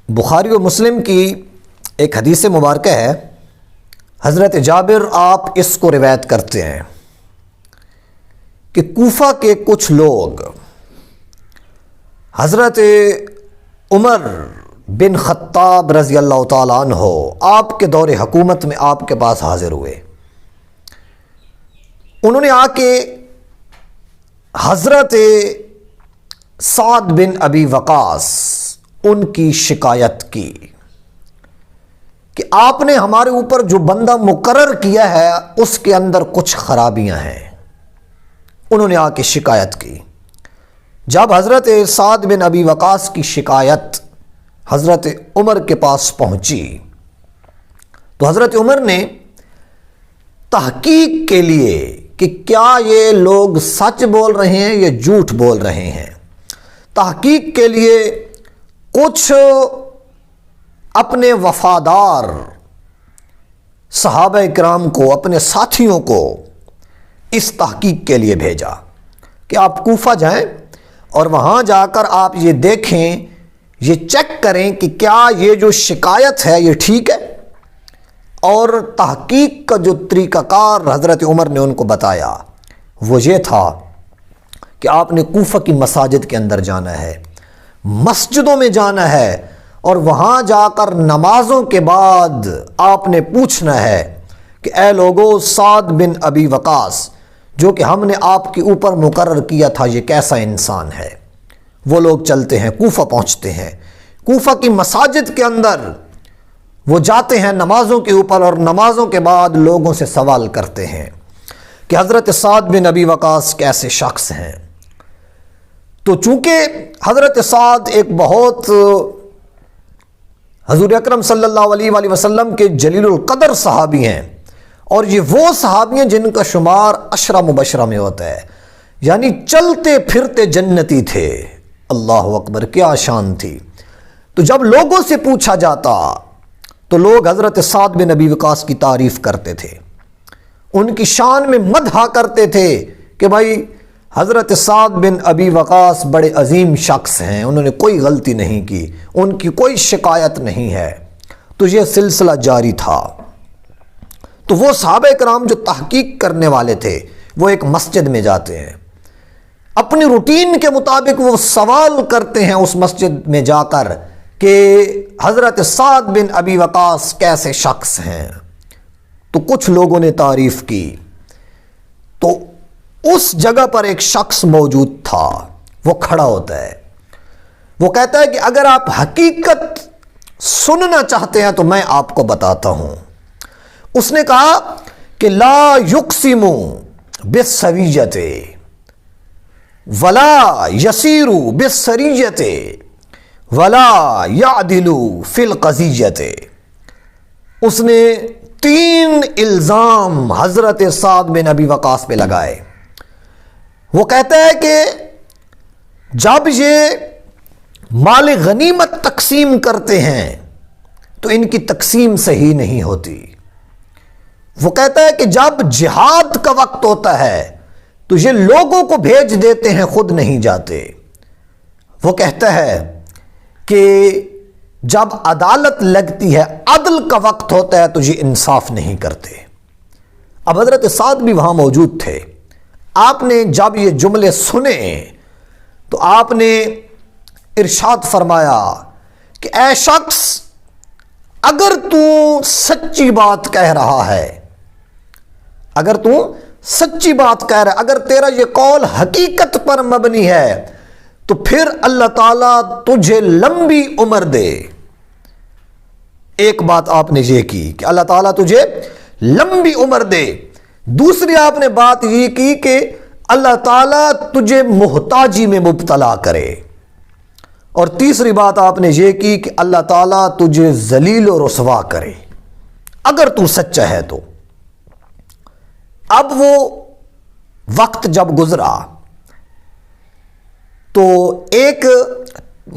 بخاری و مسلم کی ایک حدیث مبارکہ ہے، حضرت جابر آپ اس کو روایت کرتے ہیں کہ کوفہ کے کچھ لوگ حضرت عمر بن خطاب رضی اللہ تعالیٰ عنہ آپ کے دور حکومت میں آپ کے پاس حاضر ہوئے۔ انہوں نے آ کے حضرت سعد بن ابی وقاص ان کی شکایت کی کہ آپ نے ہمارے اوپر جو بندہ مقرر کیا ہے اس کے اندر کچھ خرابیاں ہیں۔ انہوں نے آ کے شکایت کی۔ جب حضرت سعد بن ابی وقاص کی شکایت حضرت عمر کے پاس پہنچی تو حضرت عمر نے تحقیق کے لیے کہ کیا یہ لوگ سچ بول رہے ہیں یا جھوٹ بول رہے ہیں، تحقیق کے لیے کچھ اپنے وفادار صحابہ کرام کو، اپنے ساتھیوں کو اس تحقیق کے لیے بھیجا کہ آپ کوفہ جائیں اور وہاں جا کر آپ یہ دیکھیں، یہ چیک کریں کہ کیا یہ جو شکایت ہے یہ ٹھیک ہے۔ اور تحقیق کا جو طریقہ کار حضرت عمر نے ان کو بتایا وہ یہ تھا کہ آپ نے کوفہ کی مساجد کے اندر جانا ہے، مسجدوں میں جانا ہے، اور وہاں جا کر نمازوں کے بعد آپ نے پوچھنا ہے کہ اے لوگو، سعد بن ابی وقاص جو کہ ہم نے آپ کے اوپر مقرر کیا تھا یہ کیسا انسان ہے۔ وہ لوگ چلتے ہیں، کوفہ پہنچتے ہیں، کوفہ کی مساجد کے اندر وہ جاتے ہیں نمازوں کے اوپر، اور نمازوں کے بعد لوگوں سے سوال کرتے ہیں کہ حضرت سعد بن ابی وقاص کیسے شخص ہیں۔ تو چونکہ حضرت سعد ایک بہت حضور اکرم صلی اللہ علیہ وآلہ وسلم کے جلیل القدر صحابی ہیں، اور یہ وہ صحابی ہیں جن کا شمار عشرہ مبشرہ میں ہوتا ہے، یعنی چلتے پھرتے جنتی تھے۔ اللہ اکبر، کیا شان تھی۔ تو جب لوگوں سے پوچھا جاتا تو لوگ حضرت سعد بن ابی وقاص کی تعریف کرتے تھے، ان کی شان میں مدح کرتے تھے کہ بھائی حضرت سعد بن ابی وقاص بڑے عظیم شخص ہیں، انہوں نے کوئی غلطی نہیں کی، ان کی کوئی شکایت نہیں ہے۔ تو یہ سلسلہ جاری تھا۔ تو وہ صحابہ کرام جو تحقیق کرنے والے تھے وہ ایک مسجد میں جاتے ہیں، اپنی روٹین کے مطابق وہ سوال کرتے ہیں اس مسجد میں جا کر کہ حضرت سعد بن ابی وقاص کیسے شخص ہیں۔ تو کچھ لوگوں نے تعریف کی، تو اس جگہ پر ایک شخص موجود تھا، وہ کھڑا ہوتا ہے، وہ کہتا ہے کہ اگر آپ حقیقت سننا چاہتے ہیں تو میں آپ کو بتاتا ہوں۔ اس نے کہا کہ لا یقسم بالسویۃ ولا یسیر بالسریۃ ولا یعدل فی القضیۃ۔ اس نے 3 الزام حضرت سعد بن ابی وقاص پہ لگائے۔ وہ کہتا ہے کہ جب یہ مال غنیمت تقسیم کرتے ہیں تو ان کی تقسیم صحیح نہیں ہوتی۔ وہ کہتا ہے کہ جب جہاد کا وقت ہوتا ہے تو یہ لوگوں کو بھیج دیتے ہیں، خود نہیں جاتے۔ وہ کہتا ہے کہ جب عدالت لگتی ہے، عدل کا وقت ہوتا ہے تو یہ انصاف نہیں کرتے۔ اب حضرت سعد بھی وہاں موجود تھے۔ آپ نے جب یہ جملے سنے تو آپ نے ارشاد فرمایا کہ اے شخص، اگر تو سچی بات کہہ رہا ہے، اگر تو سچی بات کہہ رہا ہے، اگر تیرا یہ قول حقیقت پر مبنی ہے تو پھر اللہ تعالیٰ تجھے لمبی عمر دے۔ ایک بات آپ نے یہ کی کہ اللہ تعالیٰ تجھے لمبی عمر دے۔ دوسری آپ نے بات یہ کی کہ اللہ تعالیٰ تجھے محتاجی میں مبتلا کرے۔ اور تیسری بات آپ نے یہ کی کہ اللہ تعالیٰ تجھے ذلیل و رسوا کرے اگر تو سچا ہے تو۔ اب وہ وقت جب گزرا تو ایک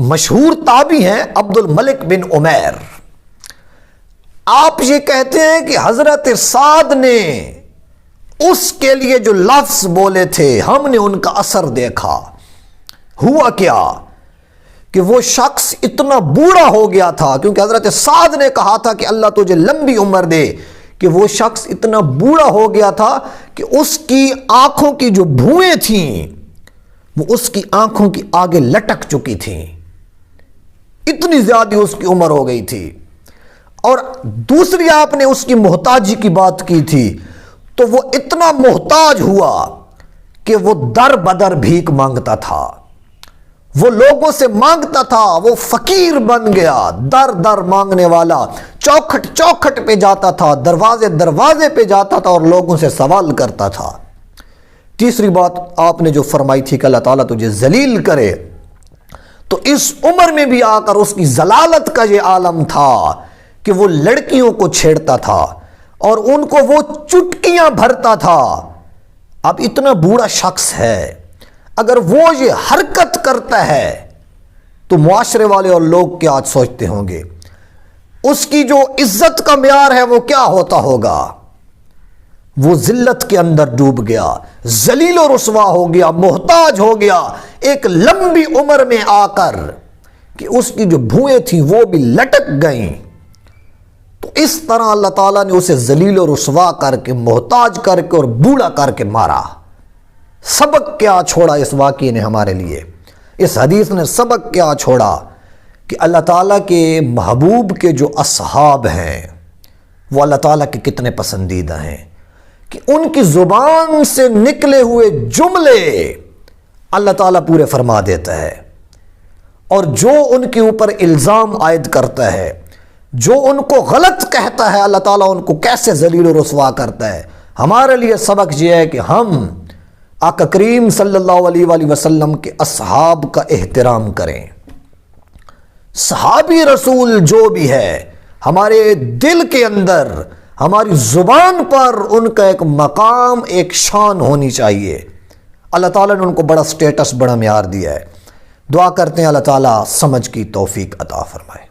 مشہور تابعی ہیں عبد الملک بن عمیر، آپ یہ کہتے ہیں کہ حضرت سعد نے اس کے لیے جو لفظ بولے تھے ہم نے ان کا اثر دیکھا۔ ہوا کیا کہ وہ شخص اتنا بوڑھا ہو گیا تھا، کیونکہ حضرت سعد نے کہا تھا کہ اللہ تجھے لمبی عمر دے، کہ وہ شخص اتنا بوڑھا ہو گیا تھا کہ اس کی آنکھوں کی جو بھوئیں تھیں وہ اس کی آنکھوں کی آگے لٹک چکی تھیں، اتنی زیادہ اس کی عمر ہو گئی تھی۔ اور دوسری آپ نے اس کی محتاجی کی بات کی تھی، تو وہ اتنا محتاج ہوا کہ وہ در بدر بھیک مانگتا تھا، وہ لوگوں سے مانگتا تھا، وہ فقیر بن گیا، در در مانگنے والا، چوکھٹ چوکھٹ پہ جاتا تھا، دروازے دروازے پہ جاتا تھا اور لوگوں سے سوال کرتا تھا۔ تیسری بات آپ نے جو فرمائی تھی کہ اللہ تعالیٰ تجھے ذلیل کرے، تو اس عمر میں بھی آ کر اس کی ذلالت کا یہ عالم تھا کہ وہ لڑکیوں کو چھیڑتا تھا اور ان کو وہ چٹکیاں بھرتا تھا۔ اب اتنا بوڑھا شخص ہے، اگر وہ یہ حرکت کرتا ہے تو معاشرے والے اور لوگ کیا سوچتے ہوں گے، اس کی جو عزت کا معیار ہے وہ کیا ہوتا ہوگا۔ وہ ذلت کے اندر ڈوب گیا، ذلیل و رسوا ہو گیا، محتاج ہو گیا، ایک لمبی عمر میں آ کر کہ اس کی جو بھوئیں تھیں وہ بھی لٹک گئیں۔ تو اس طرح اللہ تعالیٰ نے اسے ذلیل و رسوا کر کے، محتاج کر کے اور بوڑھا کر کے مارا۔ سبق کیا چھوڑا اس واقعے نے ہمارے لیے، اس حدیث نے سبق کیا چھوڑا کہ اللہ تعالیٰ کے محبوب کے جو اصحاب ہیں وہ اللہ تعالیٰ کے کتنے پسندیدہ ہیں، کہ ان کی زبان سے نکلے ہوئے جملے اللہ تعالیٰ پورے فرما دیتا ہے، اور جو ان کے اوپر الزام عائد کرتا ہے، جو ان کو غلط کہتا ہے، اللہ تعالیٰ ان کو کیسے ذلیل و رسوا کرتا ہے۔ ہمارے لیے سبق یہ ہے کہ ہم آقا کریم صلی اللہ علیہ وآلہ وسلم کے اصحاب کا احترام کریں۔ صحابی رسول جو بھی ہے، ہمارے دل کے اندر، ہماری زبان پر ان کا ایک مقام، ایک شان ہونی چاہیے۔ اللہ تعالیٰ نے ان کو بڑا سٹیٹس، بڑا معیار دیا ہے۔ دعا کرتے ہیں اللہ تعالیٰ سمجھ کی توفیق عطا فرمائے۔